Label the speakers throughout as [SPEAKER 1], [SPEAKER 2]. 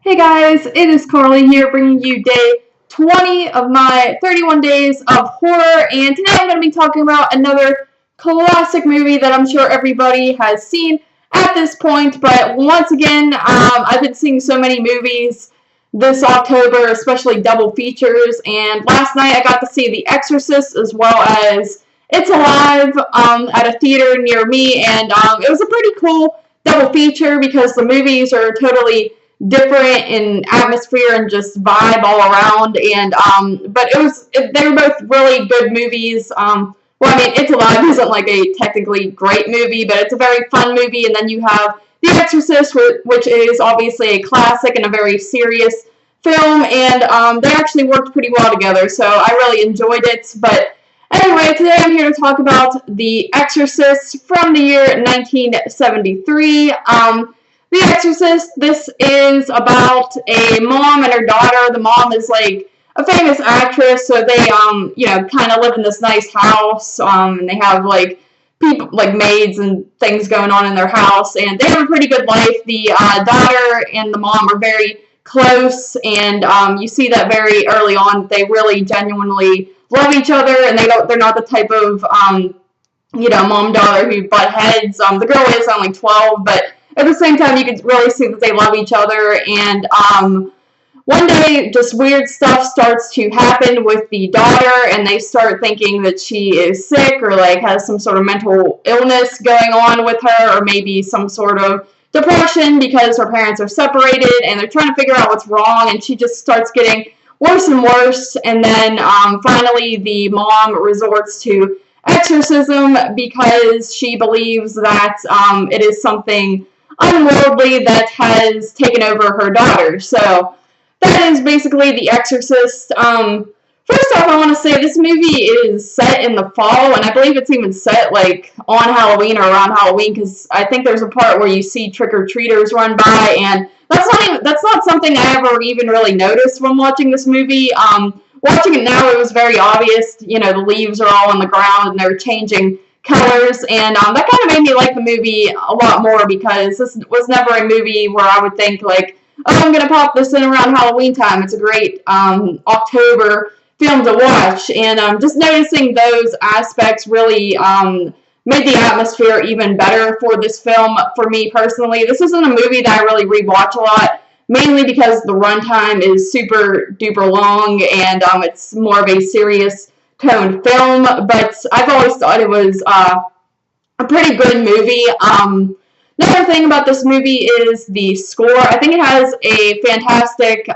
[SPEAKER 1] Hey guys, it is Carly here bringing you day 20 of my 31 days of horror, and today I'm going to be talking about another classic movie that I'm sure everybody has seen at this point, but once again, I've been seeing so many movies this October, especially double features, and last night I got to see The Exorcist as well as It's Alive at a theater near me, and it was a pretty cool double feature because the movies are totally different in atmosphere and just vibe all around, and but they were both really good movies. Well, I mean, It's Alive isn't like a technically great movie, but it's a very fun movie, and then you have The Exorcist, which is obviously a classic and a very serious film, and they actually worked pretty well together, so I really enjoyed it. But anyway, today I'm here to talk about The Exorcist from the year 1973. The Exorcist, this is about a mom and her daughter. The mom is like a famous actress, so they, kind of live in this nice house, and they have like people, like maids and things going on in their house, and they have a pretty good life. The daughter and the mom are very close, and you see that very early on. They really genuinely love each other, and they're not the type of, mom-daughter who butt heads. The girl is only 12, but at the same time, you can really see that they love each other, and one day, just weird stuff starts to happen with the daughter, and they start thinking that she is sick or, like, has some sort of mental illness going on with her, or maybe some sort of depression because her parents are separated, and they're trying to figure out what's wrong, and she just starts getting worse and worse, and then finally the mom resorts to exorcism because she believes that it is something unworldly that has taken over her daughter. So that is basically The Exorcist. First off, I want to say this movie is set in the fall, and I believe it's even set like on Halloween or around Halloween, because I think there's a part where you see trick-or-treaters run by, and that's not something I ever even really noticed when watching this movie. Watching it now, it was very obvious. The leaves are all on the ground and they're changing colors, and that kind of made me like the movie a lot more, because this was never a movie where I would think like, oh, I'm gonna pop this in around Halloween time. It's a great October film to watch, and just noticing those aspects really made the atmosphere even better for this film for me personally. This isn't a movie that I really rewatch a lot, mainly because the runtime is super duper long, and it's more of a serious toned film, but I've always thought it was a pretty good movie. Another thing about this movie is the score. I think it has a fantastic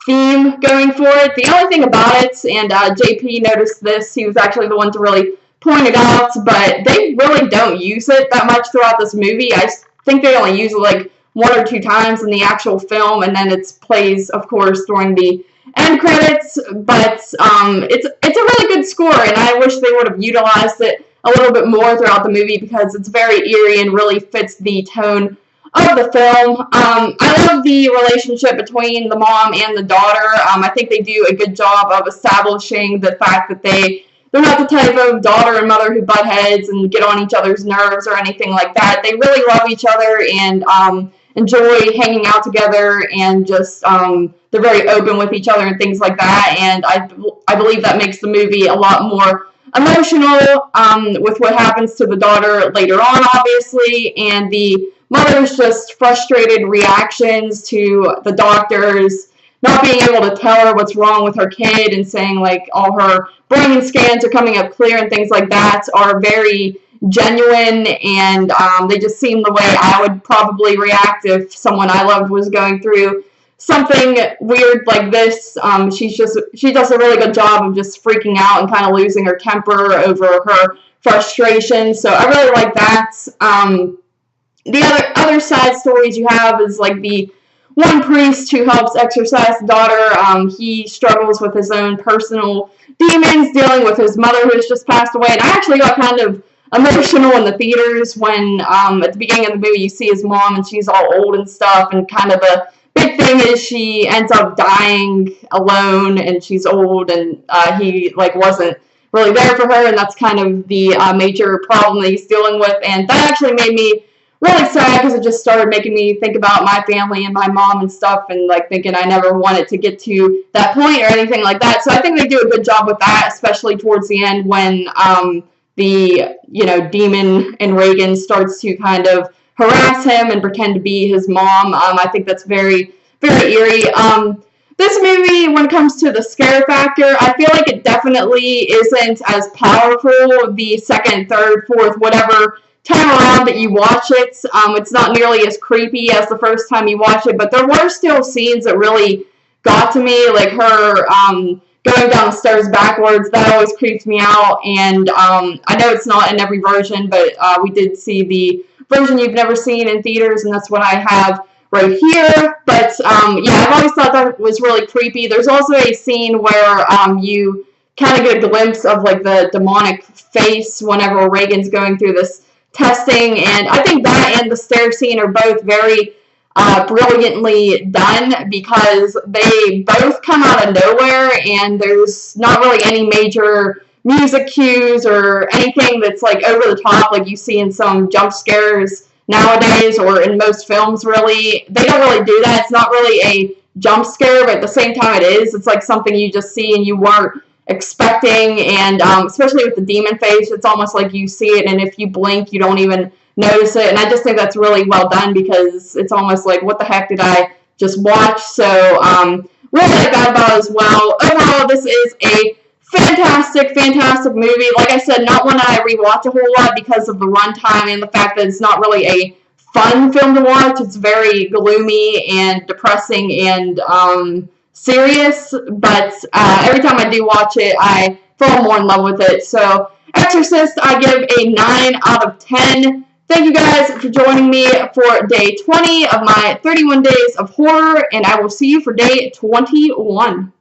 [SPEAKER 1] theme going for it. The only thing about it, and JP noticed this, he was actually the one to really point it out, but they really don't use it that much throughout this movie. I think they only use it like one or two times in the actual film, and then it plays, of course, during the end credits, but it's a really good score, and I wish they would have utilized it a little bit more throughout the movie, because it's very eerie and really fits the tone of the film. I love the relationship between the mom and the daughter. I think they do a good job of establishing the fact that they're not the type of daughter and mother who butt heads and get on each other's nerves or anything like that. They really love each other and enjoy hanging out together, and just they're very open with each other and things like that, and I believe that makes the movie a lot more emotional with what happens to the daughter later on, obviously, and the mother's just frustrated reactions to the doctors not being able to tell her what's wrong with her kid, and saying like all her brain scans are coming up clear and things like that are very genuine, and they just seem the way I would probably react if someone I loved was going through something weird like this. She does a really good job of just freaking out and kind of losing her temper over her frustration, so I really like that. The other side stories you have is like the one priest who helps exorcise the daughter. He struggles with his own personal demons, dealing with his mother who has just passed away, and I actually got kind of emotional in the theaters when at the beginning of the movie you see his mom and she's all old and stuff, and kind of a big thing is she ends up dying alone, and she's old, and he like wasn't really there for her, and that's kind of the major problem that he's dealing with, and that actually made me really sad because it just started making me think about my family and my mom and stuff, and like thinking I never wanted to get to that point or anything like that. So I think they do a good job with that, especially towards the end when the demon in Reagan starts to kind of harass him and pretend to be his mom. I think that's very, very eerie. This movie, when it comes to the scare factor, I feel like it definitely isn't as powerful the second, third, fourth, whatever time around that you watch it. It's not nearly as creepy as the first time you watch it, but there were still scenes that really got to me, like her going down the stairs backwards. That always creeps me out, and I know it's not in every version, but we did see the version you've never seen in theaters, and that's what I have right here. But yeah, I've always thought that was really creepy. There's also a scene where you kind of get a glimpse of like the demonic face whenever Reagan's going through this testing, and I think that and the stair scene are both very brilliantly done, because they both come out of nowhere and there's not really any major music cues or anything that's like over the top like you see in some jump scares nowadays or in most films. Really, they don't really do that. It's not really a jump scare, but at the same time it is. It's like something you just see and you weren't expecting, and especially with the demon face, it's almost like you see it and if you blink you don't even notice it, and I just think that's really well done, because it's almost like, what the heck did I just watch? So really like that about it as well. Overall, this is a fantastic movie. Like I said, not one I rewatch a whole lot because of the runtime and the fact that it's not really a fun film to watch. It's very gloomy and depressing and serious, but every time I do watch it, I fall more in love with it. So Exorcist, I give a 9 out of 10. Thank you guys for joining me for day 20 of my 31 days of horror, and I will see you for day 21.